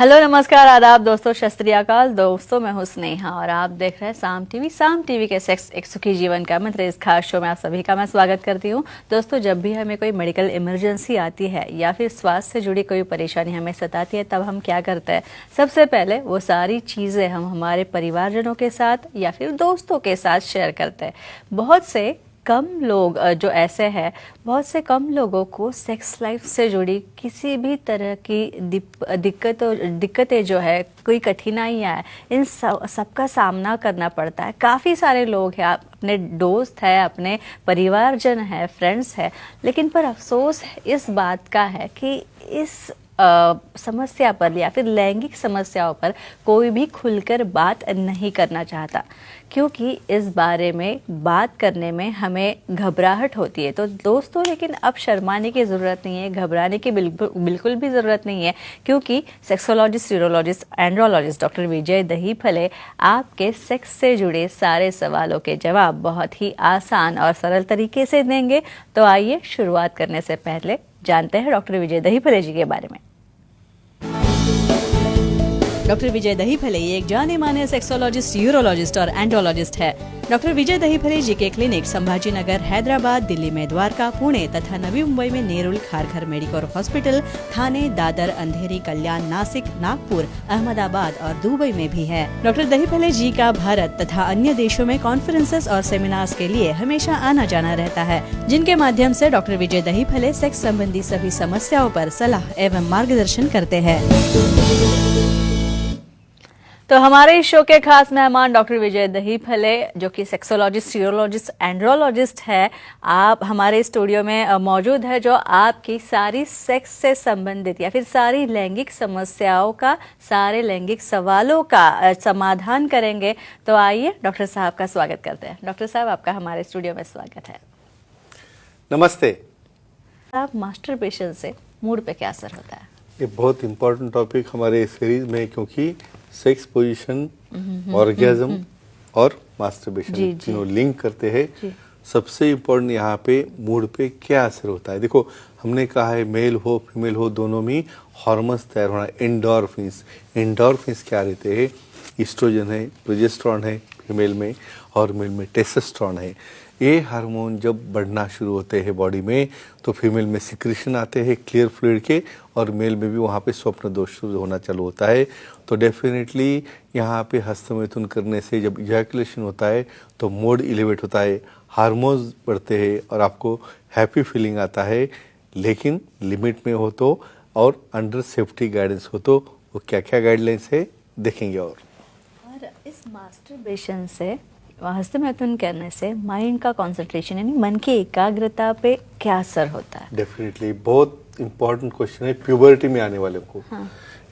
Hello नमस्कार आदाब दोस्तों, शत श्री अकाल दोस्तों। मैं हूं स्नेहा और आप देख रहे हैं साम टीवी के सेक्स एक सुखी जीवन का मंत्र इस खास शो में आप सभी का मैं स्वागत करती हूं। दोस्तों, जब भी हमें कोई मेडिकल इमरजेंसी आती है या फिर स्वास्थ्य से जुड़ी कोई परेशानी हमें सताती है, तब हम क्या करते हैं? सबसे पहले वो सारी चीज़ें हम हमारे परिवारजनों के साथ या फिर दोस्तों के साथ शेयर करते हैं। बहुत से कम लोग जो ऐसे हैं, बहुत से कम लोगों को सेक्स लाइफ से जुड़ी किसी भी तरह की दिक्कतें जो है, कोई कठिनाइयाँ हैं, इन सबका सामना करना पड़ता है। काफ़ी सारे लोग हैं, अपने दोस्त हैं, अपने परिवारजन हैं, फ्रेंड्स हैं, लेकिन पर अफसोस इस बात का है कि इस समस्या पर या फिर लैंगिक समस्याओं पर कोई भी खुलकर बात नहीं करना चाहता, क्योंकि इस बारे में बात करने में हमें घबराहट होती है। तो दोस्तों, लेकिन अब शर्माने की ज़रूरत नहीं है, घबराने की बिल्कुल भी ज़रूरत नहीं है, क्योंकि सेक्सोलॉजिस्ट, यूरोलॉजिस्ट, एंड्रोलॉजिस्ट डॉक्टर विजय दहीफले आपके सेक्स से जुड़े सारे सवालों के जवाब बहुत ही आसान और सरल तरीके से देंगे। तो आइए शुरुआत करने से पहले जानते हैं डॉक्टर विजय दहीफले जी के बारे में। डॉक्टर विजय दहीफले एक जाने माने सेक्सोलॉजिस्ट, यूरोलॉजिस्ट और एंड्रोलॉजिस्ट है। डॉक्टर विजय दहीफले जी के क्लिनिक संभाजी नगर, हैदराबाद, दिल्ली में द्वारका, पुणे तथा नवी मुंबई में नेरुल, खारघर मेडिकोर हॉस्पिटल, थाने, दादर, अंधेरी, कल्याण, नासिक, नागपुर, अहमदाबाद और दुबई में भी है। डॉक्टर दहीफले जी का भारत तथा अन्य देशों में कॉन्फ्रेंसेस और सेमिनार्स के लिए हमेशा आना जाना रहता है, जिनके माध्यम से डॉक्टर विजय दहीफले सेक्स संबंधी सभी समस्याओं पर सलाह एवं मार्गदर्शन करते हैं। तो हमारे इस शो के खास मेहमान डॉक्टर विजय दहीफले, जो कि सेक्सोलॉजिस्ट, यूरोलॉजिस्ट, एंड्रोलॉजिस्ट है, आप हमारे स्टूडियो में मौजूद है, जो आपकी सारी सेक्स से संबंधित या फिर सारी लैंगिक समस्याओं का, सारे लैंगिक सवालों का समाधान करेंगे। तो आइए डॉक्टर साहब का स्वागत करते हैं। डॉक्टर साहब, आपका हमारे स्टूडियो में स्वागत है। नमस्ते। आप मास्टरबेशन से मूड पे क्या असर होता है? ये बहुत इम्पोर्टेंट टॉपिक हमारे सीरीज में, क्योंकि सेक्स पोजीशन, ऑर्गेज्म और मास्टरबेशन तीनों लिंक करते हैं। सबसे इम्पोर्टेंट यहाँ पे मूड पे क्या असर होता है। देखो, हमने कहा है मेल हो फीमेल हो, दोनों में हार्मोन्स तैयार होना, एंडोर्फिन्स क्या रहते हैं? ईस्ट्रोजन है, प्रोजेस्टेरॉन है फीमेल में, और मेल में टेस्टोस्टेरोन है। ये हार्मोन जब बढ़ना शुरू होते हैं बॉडी में, तो फीमेल में सिक्रेशन आते हैं क्लियर फ्लूइड के, और मेल में भी वहाँ पे स्वप्न दोष शुरू होना चालू होता है। तो डेफिनेटली यहाँ पे हस्तमैथुन करने से जब इजैकुलेशन होता है तो मूड एलिवेट होता है, हार्मोन्स बढ़ते हैं और आपको हैप्पी फीलिंग आता है, लेकिन लिमिट में हो तो, और अंडर सेफ्टी गाइडेंस हो तो। वो क्या क्या गाइडलाइंस है देखेंगे। और इस मास्टरबेशन से, हस्तमैथुन करने से माइंड का कंसंट्रेशन यानी मन की एकाग्रता पे क्या असर होता है? डेफिनेटली बहुत इंपॉर्टेंट क्वेश्चन है प्यूबर्टी में आने वाले को।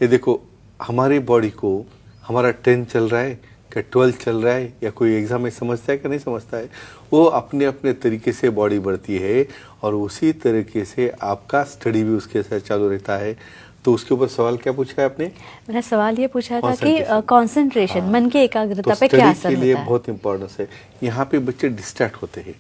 ये देखो, हमारी बॉडी को हमारा 10 चल रहा है क्या 12 चल रहा है, या कोई एग्जाम में समझता है कि नहीं समझता है, वो अपने अपने तरीके से बॉडी बढ़ती है, और उसी तरीके से आपका स्टडी भी उसके साथ चालू रहता है। तो उसके ऊपर सवाल क्या पूछा है आपने? मैंने सवाल ये पूछा था कि कंसंट्रेशन, मन की एकाग्रता पे क्या असर होता है? के लिए बहुत इंपॉर्टेंस है। यहाँ पे बच्चे डिस्ट्रैक्ट होते हैं,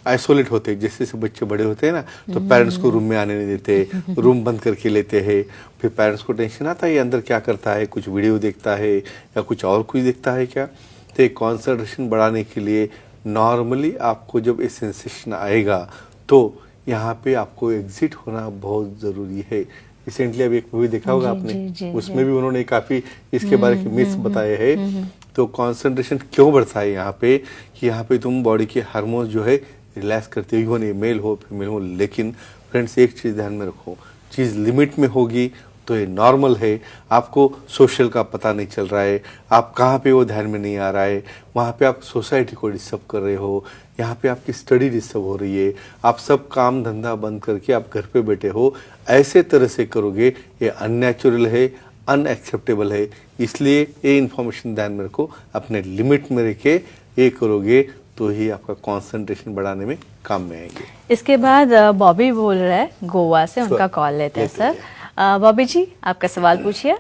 आइसोलेट होते हैं। जैसे जैसे बच्चे बड़े होते हैं ना, तो पेरेंट्स को रूम में आने नहीं देते, रूम बंद करके लेते हैं। फिर पेरेंट्स को टेंशन आता है, ये अंदर क्या करता है, कुछ वीडियो देखता है या कुछ और कुछ देखता है क्या। तो कॉन्सेंट्रेशन बढ़ाने के लिए नॉर्मली आपको जब ये सेंसेशन आएगा, तो यहाँ पे आपको एग्जिट होना बहुत ज़रूरी है। रिसेंटली अभी एक मूवी देखा होगा आपने, उसमें भी उन्होंने काफ़ी इसके बारे में मिथ्स बताए हैं। तो कंसंट्रेशन क्यों बढ़ता है यहाँ पे, कि यहाँ पे तुम बॉडी के हार्मोन्स जो है रिलैक्स करते हो, नहीं मेल हो फीमेल हो। लेकिन फ्रेंड्स, एक चीज़ ध्यान में रखो, चीज़ लिमिट में होगी तो ये नॉर्मल है। आपको सोशल का पता नहीं चल रहा है, आप कहाँ पे वो ध्यान में नहीं आ रहा है, वहाँ पे आप सोसाइटी को डिस्टर्ब कर रहे हो, यहाँ पे आपकी स्टडी डिस्टर्ब हो रही है, आप सब काम धंधा बंद करके आप घर पे बैठे हो, ऐसे तरह से करोगे, ये अननेचुरल है, अनएक्सेप्टेबल है। इसलिए ये इन्फॉर्मेशन ध्यान में रखो, अपने लिमिट में रह के ये करोगे तो ही आपका कंसंट्रेशन बढ़ाने में काम में आएंगे। इसके बाद बॉबी बोल रहा है गोवा से, उनका कॉल लेते हैं सर। बॉबी जी, आपका सवाल पूछिए।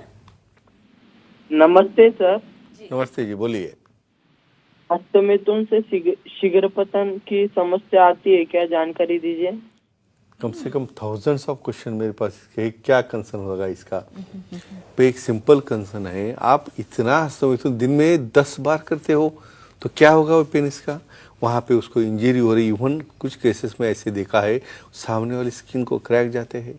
नमस्ते सर। नमस्ते जी, बोलिए। हस्तमैथुन से शीघ्र पतन की समस्या आती है क्या, जानकारी दीजिए। कम से कम थाउजेंड्स ऑफ क्वेश्चन मेरे पास इसके हैं, क्या कंसर्न होगा इसका। पे एक सिंपल कंसर्न है, आप इतना तो दिन में 10 बार करते हो तो क्या होगा वो पेनिस का, वहाँ पे उसको इंजरी हो रही। इवन कुछ केसेस में ऐसे देखा है सामने वाली स्किन को क्रैक जाते हैं,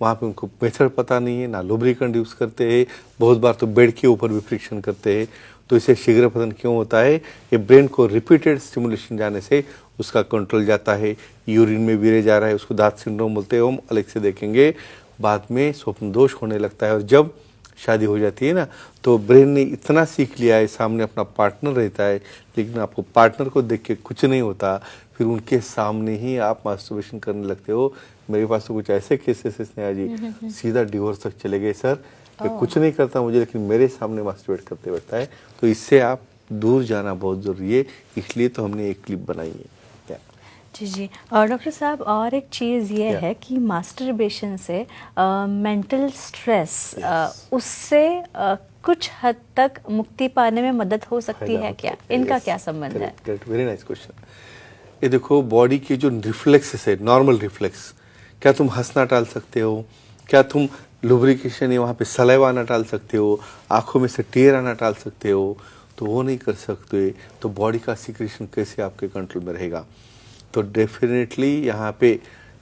वहाँ पे उनको मेथड पता नहीं है, ना लुब्रिकेंट यूज़ करते हैं, बहुत बार तो बेड के ऊपर भी फ्रिक्शन करते हैं। तो इसे शीघ्र पतन क्यों होता है, ये ब्रेन को रिपीटेड स्टिमुलेशन जाने से उसका कंट्रोल जाता है, यूरिन में वीरे जा रहा है, उसको दांत सिंड्रोम बोलते हैं, हम अलग से देखेंगे। बाद में स्वप्न दोष होने लगता है, और जब शादी हो जाती है ना तो ब्रेन ने इतना सीख लिया है, सामने अपना पार्टनर रहता है लेकिन आपको पार्टनर को देख के कुछ नहीं होता, फिर उनके सामने ही आप मास्टरबेशन करने लगते हो। मेरे पास तो कुछ ऐसे केसेस हैं स्नेहा जी, सीधा डिवोर्स तक चले गए, सर मैं कुछ नहीं करता मुझे, लेकिन मेरे सामने मास्टरबेट करते बैठता है। तो इससे आप दूर जाना बहुत ज़रूरी है, इसलिए तो हमने एक क्लिप बनाई है। जी जी। और डॉक्टर साहब और एक चीज़ ये है कि मास्टरबेशन से मेंटल स्ट्रेस उससे कुछ हद तक मुक्ति पाने में मदद हो सकती है क्या, इनका क्या संबंध है? Very nice question. ये देखो बॉडी के जो रिफ्लेक्सेस है, नॉर्मल रिफ्लेक्स, क्या तुम हंसना टाल सकते हो, क्या तुम लुब्रिकेशन है वहाँ पे सलाइवा आना टाल सकते हो, आंखों में से टीयर आना टाल सकते हो? तो वो नहीं कर सकते, तो बॉडी का सिक्रेशन कैसे आपके कंट्रोल में रहेगा? तो डेफिनेटली यहाँ पे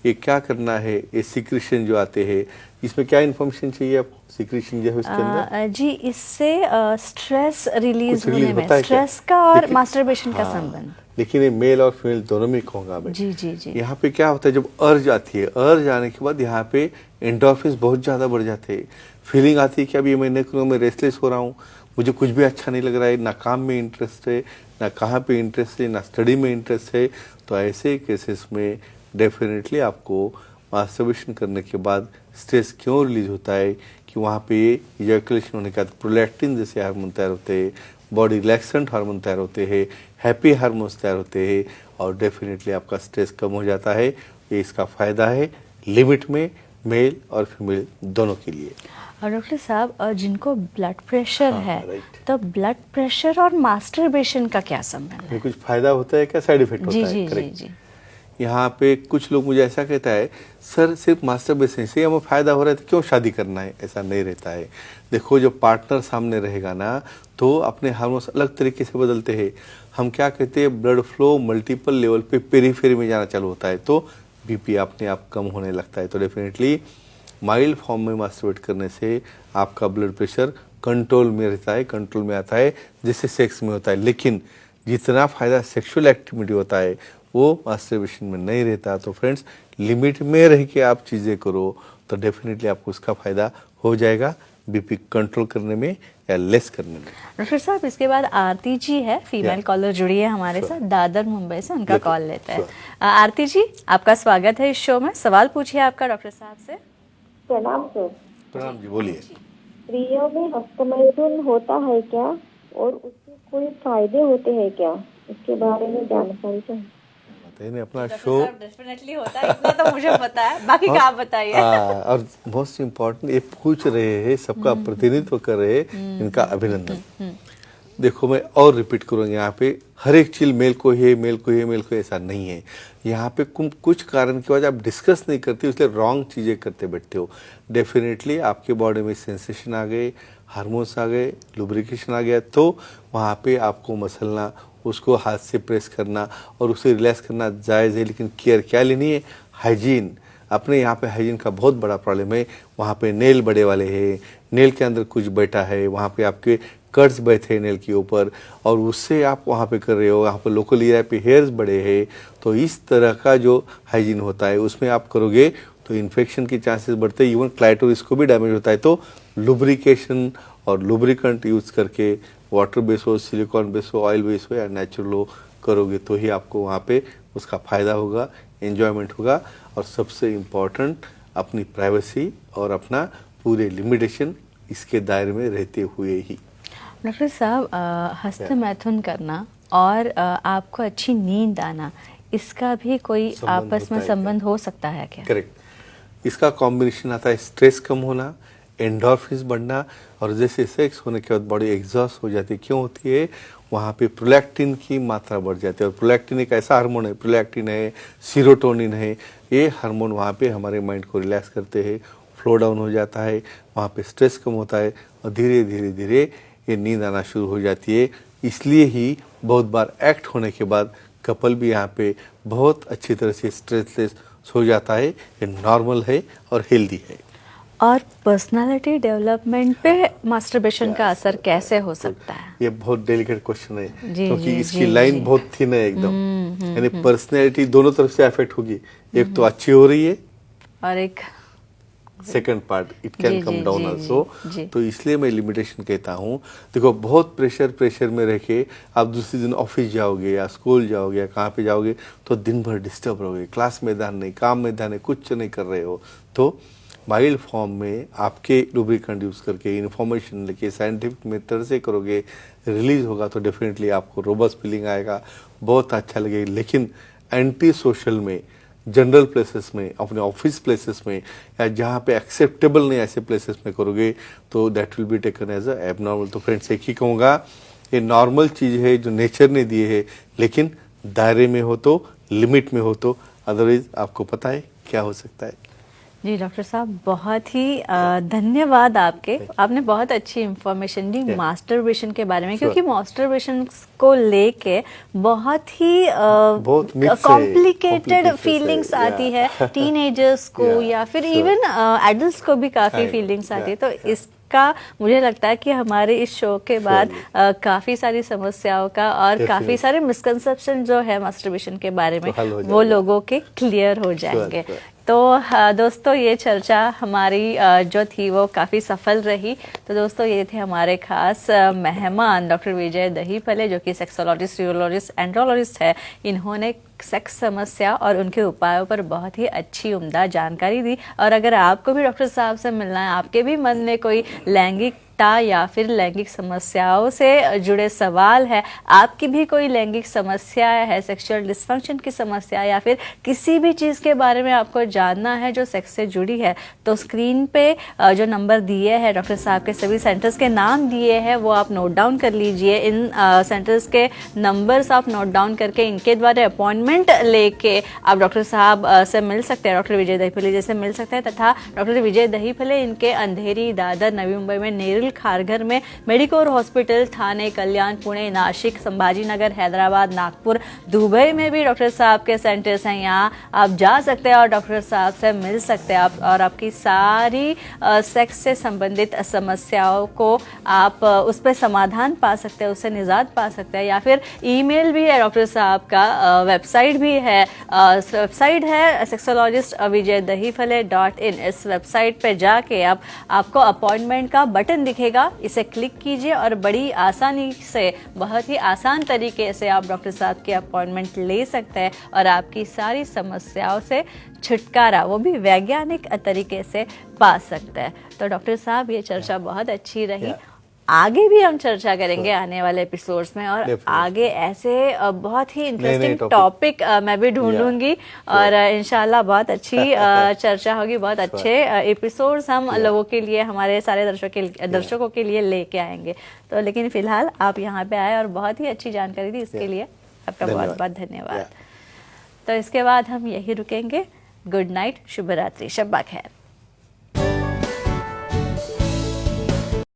ये क्या करना है, ये सिक्रेशन जो आते हैं इसमें क्या इन्फॉर्मेशन चाहिए आपको, सिक्रेशन जो है उसके अंदर? जी, इससे स्ट्रेस रिलीज कुछ होने release में होता है क्या? स्ट्रेस का और लेकिन- मास्टरबेशन का हाँ, संबंध। लेकिन ये मेल और फीमेल दोनों में कहूँगा मैं। जी जी जी। यहाँ पे क्या होता है, जब अर्ज आती है, अर्ज आने के बाद यहाँ पे एंडोर्फिन्स बहुत ज़्यादा बढ़ जाते हैं, फीलिंग आती है कि अभी मैं नहीं करूँ, मैं रेस्टलेस हो रहा हूँ, मुझे कुछ भी अच्छा नहीं लग रहा है, ना काम में इंटरेस्ट है, ना कहाँ पे इंटरेस्ट है, ना स्टडी में इंटरेस्ट है। तो ऐसे केसेस में डेफिनेटली आपको मास्टरबेशन करने के बाद स्ट्रेस क्यों रिलीज होता है कि वहाँ पे इजैकुलेशन होने के बाद प्रोलैक्टिन जैसे हार्मोन तैयार होते हैं, बॉडी रिलैक्सेंट हार्मोन तैयार होते हैं, हैप्पी हार्मोन्स तैयार होते हैं, और डेफिनेटली आपका स्ट्रेस कम हो जाता है। ये इसका फ़ायदा है लिमिट में, मेल और फीमेल दोनों के लिए। और डॉक्टर साहब जिनको ब्लड प्रेशर हाँ, है, right। तो ब्लड प्रेशर और मास्टरबेशन का क्या संबंध है? ये कुछ फायदा होता है क्या, साइड इफेक्ट होता जी है? जी जी Correct। जी। यहाँ पे कुछ लोग मुझे ऐसा कहता है, सर सिर्फ मास्टरबेशन से हमें फायदा हो रहा है तो क्यों शादी करना है? ऐसा नहीं रहता है। देखो जब पार्टनर सामने रहेगा ना तो अपने हार्मोन्स अलग तरीके से बदलते हैं। हम क्या कहते हैं, ब्लड फ्लो मल्टीपल लेवल पे पेरीफेरी में जाना चालू होता है, तो बीपी अपने आप कम होने लगता है। तो डेफिनेटली माइल्ड फॉर्म में मास्टरबेट करने से आपका ब्लड प्रेशर कंट्रोल में रहता है, कंट्रोल में आता है, जैसे सेक्स में होता है। लेकिन जितना फायदा सेक्सुअल एक्टिविटी होता है वो मास्टरबेशन में नहीं रहता। तो फ्रेंड्स लिमिट में रह के आप चीज़ें करो तो डेफिनेटली आपको उसका फायदा हो जाएगा, बीपी कंट्रोल करने में या लेस करने में। डॉक्टर साहब इसके बाद आरती जी है, फीमेल कॉलर जुड़ी है हमारे साथ, दादर मुंबई से, उनका कॉल लेते हैं। आरती जी, आपका स्वागत है इस शो में, सवाल पूछिए आपका डॉक्टर साहब से। प्रणाम सर। प्रणाम जी, बोलिए। स्त्रियों में हस्तमैथुन होता है क्या और उसके कोई फायदे होते हैं क्या, इसके बारे में जानकारी चाहिए। बताइए अपना शो। डेफिनेटली होता है, इतना तो मुझे पता है, बाकी का आप बताइए। और मोस्ट इम्पोर्टेंट ये पूछ रहे हैं, सबका प्रतिनिधित्व कर रहे हैं, इनका अभिनंदन। देखो मैं और रिपीट करूँगा, यहाँ पे हर एक चीज मेल को है, मेल को है, मेल को ऐसा नहीं है। यहाँ पे कुछ कारण की वजह आप डिस्कस नहीं करते हो, इसलिए रॉन्ग चीज़ें करते बैठते हो। डेफिनेटली आपके बॉडी में सेंसेशन आ गए, हार्मोन्स आ गए, लुब्रिकेशन आ गया, तो वहाँ पे आपको मसलना, उसको हाथ से प्रेस करना और उसे रिलैक्स करना जायज़ है। लेकिन केयर क्या लेनी है, हाइजीन। अपने यहाँ पे हाइजीन का बहुत बड़ा प्रॉब्लम है। वहाँ पे नेल बड़े वाले हैं, नेल के अंदर कुछ बैठा है, वहाँ पे आपके कर्ड्स बैठे हैं नेल के ऊपर, और उससे आप वहाँ पे कर रहे हो, यहाँ पर लोकल एरिया पे हेयर्स बड़े हैं। तो इस तरह का जो हाइजीन होता है उसमें आप करोगे तो इन्फेक्शन के चांसेस बढ़ते हैं, इवन क्लाइटोरिस को भी डैमेज होता है। तो लुब्रिकेशन और लुब्रिकेंट यूज़ करके, वाटर बेस हो, सिलिकॉन बेस हो, ऑयल बेस हो या नेचुरल हो, करोगे तो ही आपको वहाँ पे उसका फ़ायदा होगा, एन्जॉयमेंट होगा। और सबसे इम्पॉर्टेंट अपनी प्राइवेसी और अपना पूरे लिमिटेशन इसके दायरे में रहते हुए ही। डॉक्टर साहब हस्तमैथुन करना और आपको अच्छी नींद आना, इसका भी कोई संबंध आपस होता में है संबंध हो सकता है क्या? करेक्ट। इसका कॉम्बिनेशन आता है स्ट्रेस कम होना, एंडोर्फिन्स बढ़ना, और जैसे सेक्स होने के बाद बॉडी एग्जॉस्ट हो जाती है। क्यों होती है, वहाँ पे प्रोलैक्टिन की मात्रा बढ़ जाती है। और प्रोलैक्टिन एक ऐसा हार्मोन है, प्रोलैक्टिन है, सीरोटोनिन है, ये हार्मोन वहाँ पे हमारे माइंड को रिलैक्स करते हैं, फ्लो डाउन हो जाता है, वहाँ पे स्ट्रेस कम होता है और धीरे धीरे धीरे ये नींद आना शुरू हो जाती है। इसलिए ही बहुत बार एक्ट होने के बाद कपल भी यहाँ पे बहुत अच्छी तरह से स्ट्रेसलेस सो जाता है। ये नॉर्मल है और हेल्दी है। और पर्सनालिटी डेवलपमेंट पे मास्टरबेशन का असर कैसे हो सकता है? ये बहुत डेलिकेट क्वेश्चन है, जी, क्योंकि जी, इसकी जी, लाइन जी। बहुत थिन है एकदम। यानी पर्सनैलिटी दोनों तरफ से अफेक्ट होगी, एक तो अच्छी हो रही है, और एक सेकंड पार्ट इट जी, कैन कम जी, डाउन जी, आल्सो। जी। तो इसलिए मैं लिमिटेशन कहता हूँ। देखो, बहुत प्रेशर में रह के आप दूसरे दिन ऑफिस जाओगे या स्कूल जाओगे या कहाँ पे जाओगे तो दिन भर डिस्टर्ब रहोगे, क्लास में ध्यान नहीं, काम में ध्यान नहीं, कुछ नहीं कर रहे हो। तो माइल्ड फॉर्म में आपके लुब्रिकेंट यूज करके, इन्फॉर्मेशन लेके, साइंटिफिक मेथड से करोगे, रिलीज होगा तो डेफिनेटली आपको रोबस्ट फीलिंग आएगा, बहुत अच्छा लगेगा। लेकिन एंटी सोशल में, जनरल प्लेसेस में, अपने ऑफिस प्लेसेस में या जहाँ पे एक्सेप्टेबल नहीं ऐसे प्लेसेस में करोगे तो that will be taken as a abnormal. तो फ्रेंड्स, एक ही कहूँगा, ये नॉर्मल चीज़ है जो नेचर ने दी है, लेकिन दायरे में हो तो, लिमिट में हो तो, अदरवाइज आपको पता है क्या हो सकता है। जी डॉक्टर साहब, बहुत ही धन्यवाद आपने बहुत अच्छी इंफॉर्मेशन दी मास्टरबेशन के बारे में, क्योंकि मास्टरबेशन को लेके बहुत ही बहुत myths है, कॉम्प्लिकेटेड complicated फीलिंग्स है, आती है टीनेजर्स को या फिर इवन एडल्ट्स को भी काफ़ी Right, फीलिंग्स आती है। yeah, तो इसका मुझे लगता है कि हमारे इस शो के बाद काफ़ी सारी समस्याओं का और काफ़ी सारे मिसकंसेप्शन जो है मास्टरबेशन के बारे में तो हल हो वो जाएगा। लोगों के क्लियर हो जाएंगे। sure. तो दोस्तों, ये चर्चा हमारी जो थी वो काफ़ी सफल रही। तो दोस्तों, ये थे हमारे खास मेहमान डॉक्टर विजय दहीफले, जो कि सेक्सोलॉजिस्ट, यूरोलॉजिस्ट, एंड्रोलॉजिस्ट है। इन्होंने सेक्स समस्या और उनके उपायों पर बहुत ही अच्छी उम्दा जानकारी दी। और अगर आपको भी डॉक्टर साहब से मिलना है, आपके भी मन में कोई लैंगिकता या फिर लैंगिक समस्याओं से जुड़े सवाल है, आपकी भी कोई लैंगिक समस्या है, सेक्सुअल डिस्फंक्शन की समस्या या फिर किसी भी चीज़ के बारे में आपको जानना है जो सेक्स से जुड़ी है, तो स्क्रीन पे जो नंबर दिए हैं, डॉक्टर साहब के सभी सेंटर्स के नाम दिए हैं, वो आप नोट डाउन कर लीजिए। इन सेंटर्स के नंबर्स आप नोट डाउन करके इनके द्वारा अपॉइंटमेंट लेके आप डॉक्टर साहब से मिल सकते हैं, डॉक्टर विजय दहीफले जी से मिल सकते हैं। तथा डॉक्टर विजय दहीफले इनके अंधेरी, दादर, नवी मुंबई में, नेरुल, खारघर में, मेडिकोर हॉस्पिटल, थाने, कल्याण, पुणे, नासिक, संभाजी नगर, हैदराबाद, नागपुर, दुबई में भी डॉक्टर साहब के सेंटर्स हैं। यहाँ आप जा सकते हैं और डॉक्टर साहब से मिल सकते हैं और आपकी सारी सेक्स से संबंधित समस्याओं को आप उस पर समाधान पा सकते हैं, उससे निजात पा सकते हैं। या फिर ईमेल भी है डॉक्टर साहब का, वेबसाइट भी है, वेबसाइट है sexologistvijaydahifale.in। इस वेबसाइट पे जाके आपको अपॉइंटमेंट का बटन दिखेगा, इसे क्लिक कीजिए और बड़ी आसानी से, बहुत ही आसान तरीके से आप डॉक्टर साहब की अपॉइंटमेंट ले सकते हैं और आपकी सारी समस्याओं से छुटकारा, वो भी वैज्ञानिक तरीके से पा सकते हैं। तो डॉक्टर साहब, ये चर्चा बहुत अच्छी रही। आगे भी हम चर्चा करेंगे आने वाले एपिसोड्स में, और आगे ऐसे बहुत ही इंटरेस्टिंग टॉपिक मैं भी ढूंढूंगी और इंशाल्लाह बहुत अच्छी चर्चा होगी, बहुत अच्छे एपिसोड्स हम लोगों के लिए, हमारे सारे दर्शकों के लिए लेके आएंगे। तो लेकिन फिलहाल आप यहाँ पे आए और बहुत ही अच्छी जानकारी दी, इसके लिए आपका बहुत बहुत धन्यवाद। तो इसके बाद हम यही रुकेंगे। गुड नाइट, शुभ रात्रि, शब्बा खैर।